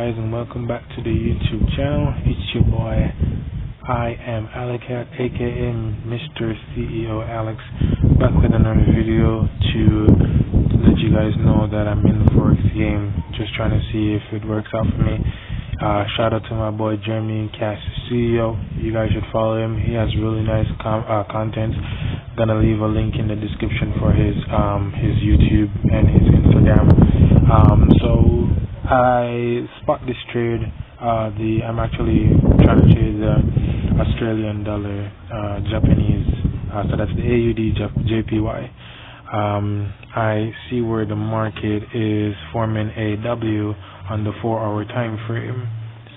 guys, and welcome back to the YouTube channel. It's your boy, I am Alex, aka Mr. CEO Alex, back with another video to let you guys know that I'm in the Forex game, just trying to see if it works out for me. Shout out to my boy Jeremy Cash CEO. You guys should follow him. He has really nice content. Gonna leave a link in the description for his YouTube and his Instagram. So I spot this trade. I'm actually trying to trade the Australian dollar, Japanese. So that's the AUD JPY. I see where the market is forming a W on the 4-hour time frame.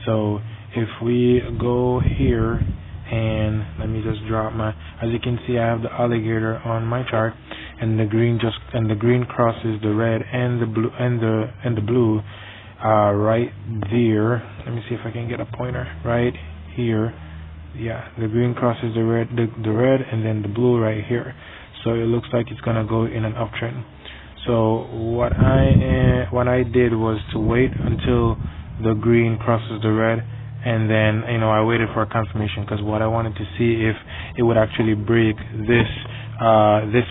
So if we go here and let me just drop my, as you can see, I have the alligator on my chart, and the green crosses the red and the blue and the blue right there. Let me see if I can get a pointer right here. Yeah, the green crosses the red and then the blue right here. So it looks like it's gonna go in an uptrend. So what I did was to wait until the green crosses the red, and then I waited for a confirmation, because what I wanted to see if it would actually break this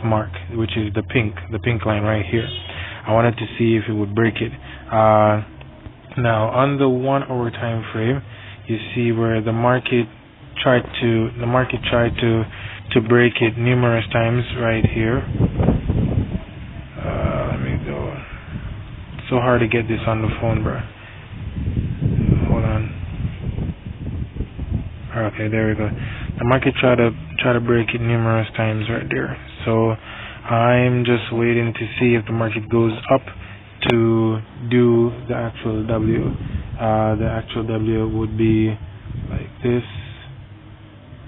mark, which is the pink line right here. I wanted to see if it would break it. Now on the 1-hour time frame, you see where the market tried to break it numerous times right here. Let me go. It's so hard to get this on the phone, bro. Hold on. Okay, there we go. The market tried to break it numerous times right there. So I'm just waiting to see if the market goes up to do the actual W. The actual W would be like this,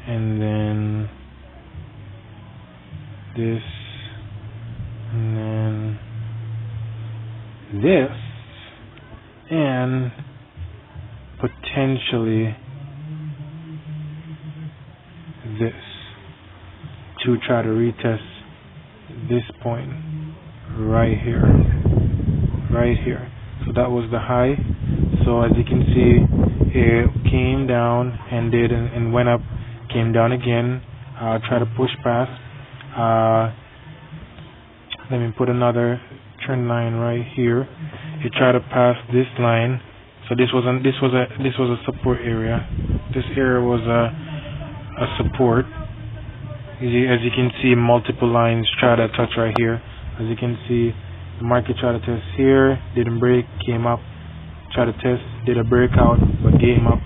and then this, and then this, and potentially this, to try to retest this point right here. So that was the high. So as you can see, it came down and went up, came down again. Try to push past. Let me put another trend line right here. It tried to pass this line. So this was a support area. This area was a support. As you can see, multiple lines try to touch right here. As you can see, the market tried to test here, didn't break, came up, tried to test, did a breakout, but came up,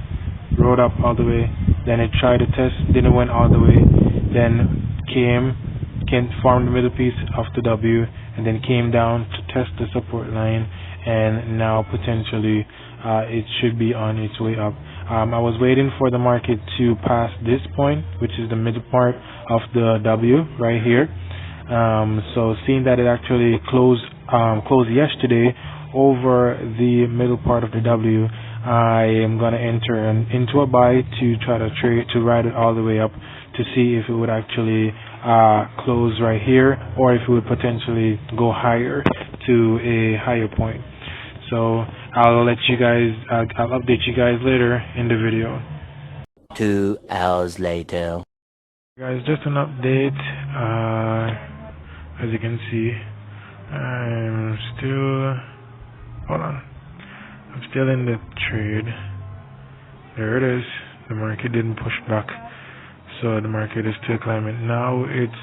rode up all the way. Then it tried to test, didn't went all the way. Then formed the middle piece of the W, and then came down to test the support line, and now potentially it should be on its way up. I was waiting for the market to pass this point, which is the middle part of the W right here. So seeing that it actually closed yesterday over the middle part of the W, I am gonna enter into a buy to try to ride it all the way up to see if it would actually close right here, or if it would potentially go higher to a higher point. So I'll update you guys later in the video. 2 hours later. Guys, just an update. As you can see, I'm still in the trade. There it is. The market didn't push back, so the market is still climbing. Now it's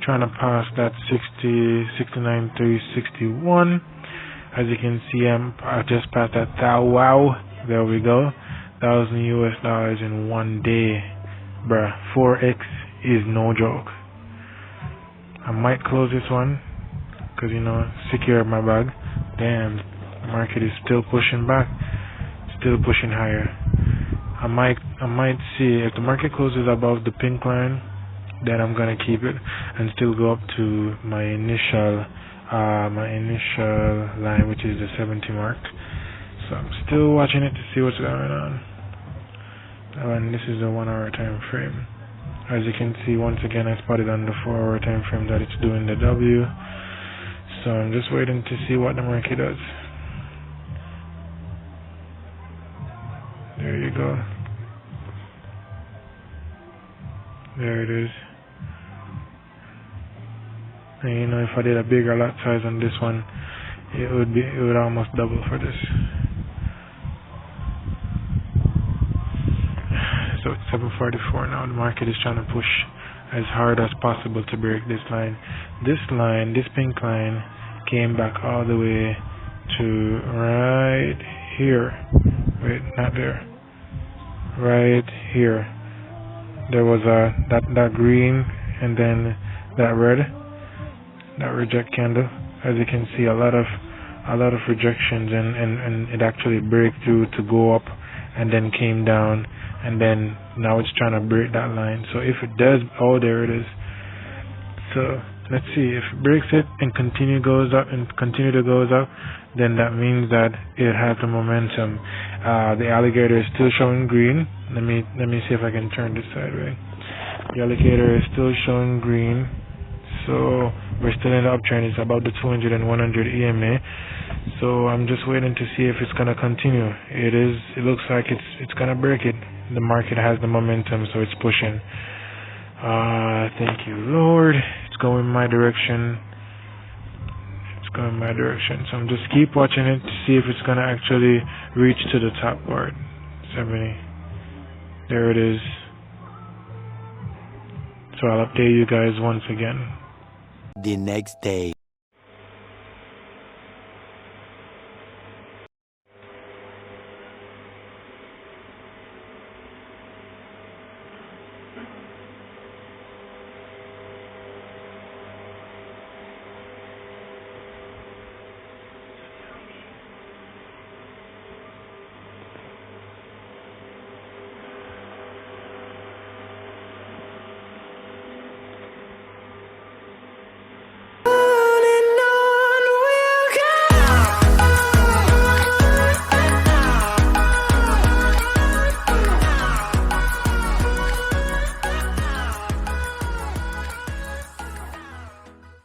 trying to pass that 69.361. As you can see, I just passed that. Wow, there we go. $1,000 in 1 day, bruh. Forex is no joke. I might close this one, because secure my bag. Damn, the market is still pushing back, still pushing higher. I might see if the market closes above the pink line, then I'm gonna keep it and still go up to my initial line, which is the 70 mark. So I'm still watching it to see what's going on. And this is the 1-hour time frame. As you can see, once again, I spotted on the 4-hour time frame that it's doing the W. So I'm just waiting to see what the market does. go. There it is. And you know, if I did a bigger lot size on this one, it would almost double for this. So it's 744 now. The market is trying to push as hard as possible to break this line. This pink line, came back all the way to right here. Wait, not there. Right here. There was that green and then that red, that reject candle. As you can see, a lot of rejections, and it actually break through to go up and then came down, and then now it's trying to break that line. So if it does, oh, there it is. So let's see, if it breaks it and continue to goes up, then that means that it has the momentum. The alligator is still showing green. Let me see if I can turn this sideways. The alligator is still showing green. So we're still in the uptrend. It's about the 200 and 100 EMA. So I'm just waiting to see if it's gonna continue. It looks like it's gonna break it. The market has the momentum, so it's pushing. Thank you, Lord. It's going my direction. So I'm just keep watching it to see if it's gonna actually reach to the top part. 70. There it is. So I'll update you guys once again. The next day.